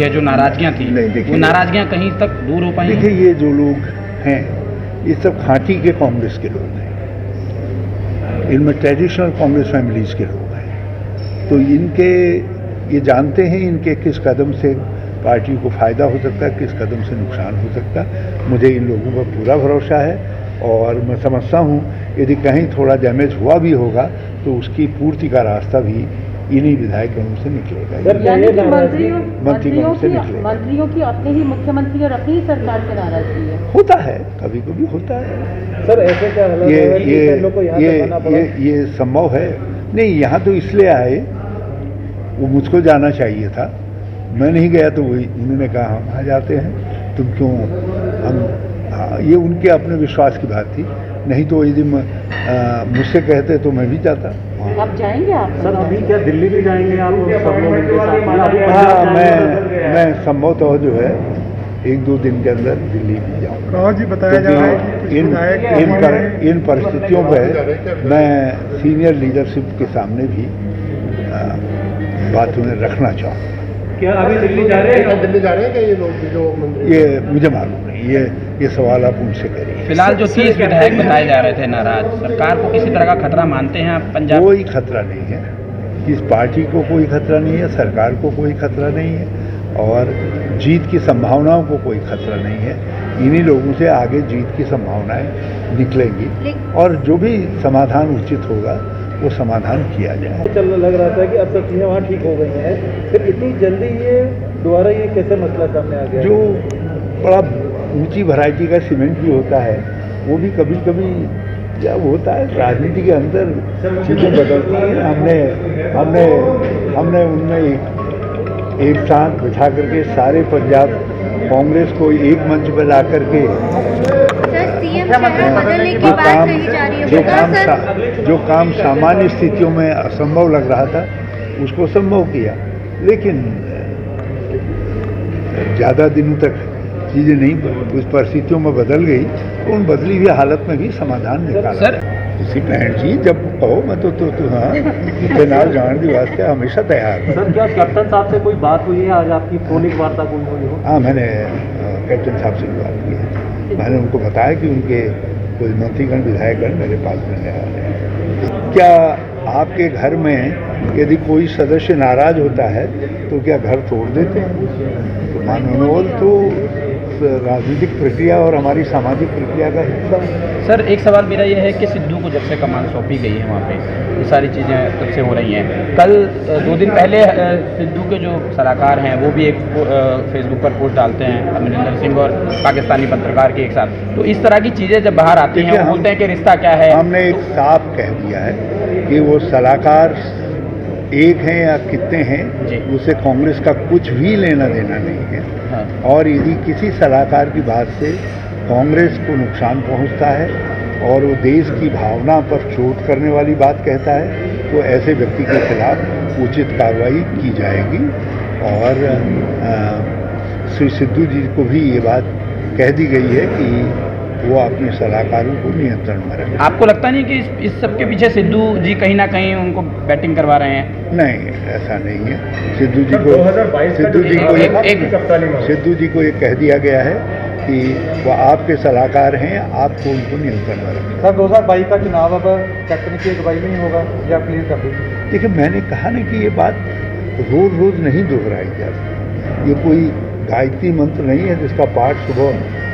है, जो नाराजगियाँ थी, वो नाराजगियाँ कहीं तक दूर हो पाई? देखिए, ये जो लोग हैं ये सब खांटी के कांग्रेस के लोग हैं, इनमें ट्रेडिशनल कांग्रेस फैमिलीज के लोग हैं। तो इनके ये जानते हैं इनके किस कदम से पार्टी को फ़ायदा हो सकता है, किस कदम से नुकसान हो सकता है। मुझे इन लोगों पर पूरा भरोसा है और मैं समझता हूँ यदि कहीं थोड़ा डैमेज हुआ भी होगा तो उसकी पूर्ति का रास्ता भी इन्हीं विधायकों से निकलेगा, मंत्रियों की अपने ही मुख्यमंत्री और अपनी ही सरकार से नाराजगी है। होता है, कभी कभी होता है सर। ऐसे क्या ये संभव है? नहीं, यहाँ तो इसलिए आए, वो मुझको जाना चाहिए था, मैं नहीं गया तो वही उन्होंने कहा हम आ जाते हैं, तुम क्यों हम। ये उनके अपने विश्वास की बात थी, नहीं तो यदि मुझसे कहते तो मैं भी जाता। अब जाएंगे आप सर? अभी क्या दिल्ली भी जाएंगे आप सब लोग के साथ? हाँ, मैं संभवतः जो है 1-2 दिन के अंदर दिल्ली भी जाऊँगा। राव जी, बताया जा रहा है कि इन परिस्थितियों पर मैं सीनियर लीडरशिप के सामने भी बात उन्हें रखना चाहूँगा। क्या अभी दिल्ली जा रहे हैं क्या ये लोग? ये मुझे मालूम नहीं, ये सवाल आप उनसे करिए। फिलहाल जो 30 विधायक बताए जा रहे थे नाराज, सरकार को किसी तरह का खतरा मानते हैं आप? पंजाब कोई खतरा नहीं है, इस पार्टी को कोई खतरा नहीं है, सरकार को कोई खतरा नहीं है और जीत की संभावनाओं को कोई खतरा नहीं है। इन्हीं लोगों से आगे जीत की संभावनाएं निकलेंगी और जो भी समाधान उचित होगा वो समाधान किया जाए। चल लग रहा था कि अब सब चीज़ें वहाँ ठीक हो गई हैं, फिर इतनी जल्दी ये दोबारा ये कैसे मसला सामने आ गया? जो बड़ा ऊंची वैरायटी का सीमेंट भी होता है वो भी कभी कभी जब होता है, राजनीति के अंदर चीज़ें बदलती हैं। हमने उनमें एक साथ बिठा करके सारे पंजाब कांग्रेस को एक मंच पर ला करके जो काम सामान्य स्थितियों में असंभव लग रहा था उसको संभव किया, लेकिन ज़्यादा दिनों तक चीज़ें नहीं, उस परिस्थितियों में बदल गई तो उन बदली हुई हालत में भी समाधान निकाला। सर इसी बहन जी जब कहो मैं तो हाँ इतने नाल जाने की वास्ते हमेशा तैयार हूँ। सर, क्या कैप्टन साहब से कोई बात हुई है आज आपकी? फोनिक वार्ता कोई हुई हो? हाँ, मैंने कैप्टन साहब से बात की है। मैंने उनको बताया कि उनके कोई मंत्रीगण विधायकगण मेरे पास मिलने आ रहे हैं। क्या आपके घर में यदि कोई सदस्य नाराज होता है तो क्या घर तोड़ देते हैं? तो मानोनोल तो राजनीतिक प्रक्रिया और हमारी सामाजिक प्रक्रिया का हिस्सा है। सर, एक सवाल मेरा यह है कि सिद्धू को जब से कमान सौंपी गई है वहाँ पे ये सारी चीज़ें तब से हो रही हैं। कल 2 दिन पहले सिद्धू के जो सलाहकार हैं वो भी एक फेसबुक पर पोस्ट डालते हैं, अमरिंदर सिंह और पाकिस्तानी पत्रकार के एक साथ। तो इस तरह की चीज़ें जब बाहर आती हैं वो बोलते हैं कि रिश्ता क्या है। हमने एक साफ कह दिया है कि वो सलाहकार एक हैं या कितने हैं उससे कांग्रेस का कुछ भी लेना देना नहीं है। हाँ। और यदि किसी सलाहकार की बात से कांग्रेस को नुकसान पहुंचता है और वो देश की भावना पर चोट करने वाली बात कहता है तो ऐसे व्यक्ति के खिलाफ उचित कार्रवाई की जाएगी। और श्री सिद्धू जी को भी ये बात कह दी गई है कि वो अपने सलाहकारों को नियंत्रण में रखें। आपको लगता नहीं कि इस सब के पीछे सिद्धू जी कहीं ना कहीं उनको बैटिंग करवा रहे हैं? नहीं, ऐसा नहीं है। सिद्धू जी को ये कह दिया गया है कि वो आपके सलाहकार हैं, आपको उनको नियंत्रण में रखें। सर, 2022 का चुनाव अब कैप्टन की अगुवाई में ही होगा या क्लियर कर दीजिए? देखिए, मैंने कहा ना कि ये बात रोज रोज नहीं दोहराई जाती। ये कोई गायत्री मंत्र नहीं है जिसका पाठ सुबह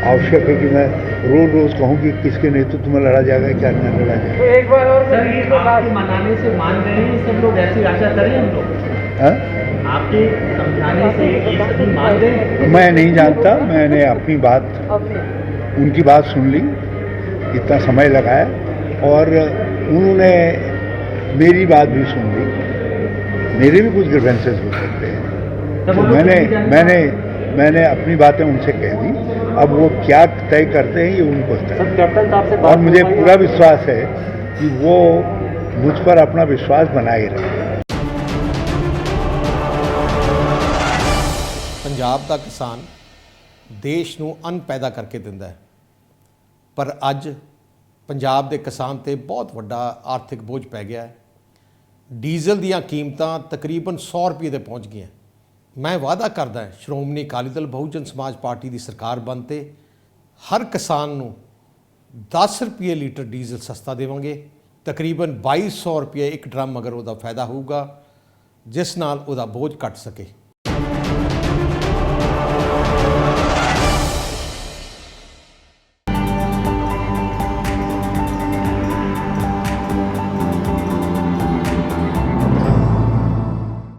आवश्यक है कि मैं रोज रोज कहूँ कि किसके नेतृत्व में लड़ा जाएगा, क्या नहीं लड़ा जाएगा। तो एक बार और सर, आपके मनाने से मान रहे हैं सब लोग, ऐसी आशा करें हम लोग? आपके समझाने से ये सभी मान रहे? मैं नहीं जानता, मैंने अपनी बात उनकी बात सुन ली, इतना समय लगाया और उन्होंने मेरी बात भी सुन ली। मेरे भी कुछ ग्रीवेंसेस हो सकते हैं तो मैंने अपनी बातें उनसे कह दी। अब वो क्या तय करते हैं ये उनको तय है। कैप्टन साहब से और मुझे पूरा विश्वास है कि वो मुझ पर अपना विश्वास बनाए रखें। पंजाब का किसान देश ਨੂੰ ਅੰਨ ਪੈਦਾ ਕਰਕੇ ਦਿੰਦਾ ਹੈ, ਪਰ ਅੱਜ ਪੰਜਾਬ ਦੇ ਕਿਸਾਨ ਤੇ ਬਹੁਤ ਵੱਡਾ ਆਰਥਿਕ ਬੋਝ ਪੈ ਗਿਆ ਹੈ। ਡੀਜ਼ਲ ਦੀਆਂ ਕੀਮਤਾਂ ਤਕਰੀਬਨ 100 ਰੁਪਏ ਤੇ ਪਹੁੰਚ ਗਈਆਂ। ਮੈਂ ਵਾਅਦਾ ਕਰਦਾ ਸ਼੍ਰੋਮਣੀ ਅਕਾਲੀ ਦਲ ਬਹੁਜਨ ਸਮਾਜ ਪਾਰਟੀ ਦੀ ਸਰਕਾਰ ਬਣ 'ਤੇ ਹਰ ਕਿਸਾਨ ਨੂੰ 10 ਰੁਪਏ ਲੀਟਰ ਡੀਜ਼ਲ ਸਸਤਾ ਦੇਵਾਂਗੇ। ਤਕਰੀਬਨ 2200 ਰੁਪਏ ਇੱਕ ਡਰਮ ਮਗਰ ਉਹਦਾ ਫਾਇਦਾ ਹੋਊਗਾ, ਜਿਸ ਨਾਲ ਉਹਦਾ ਬੋਝ ਘਟ ਸਕੇ।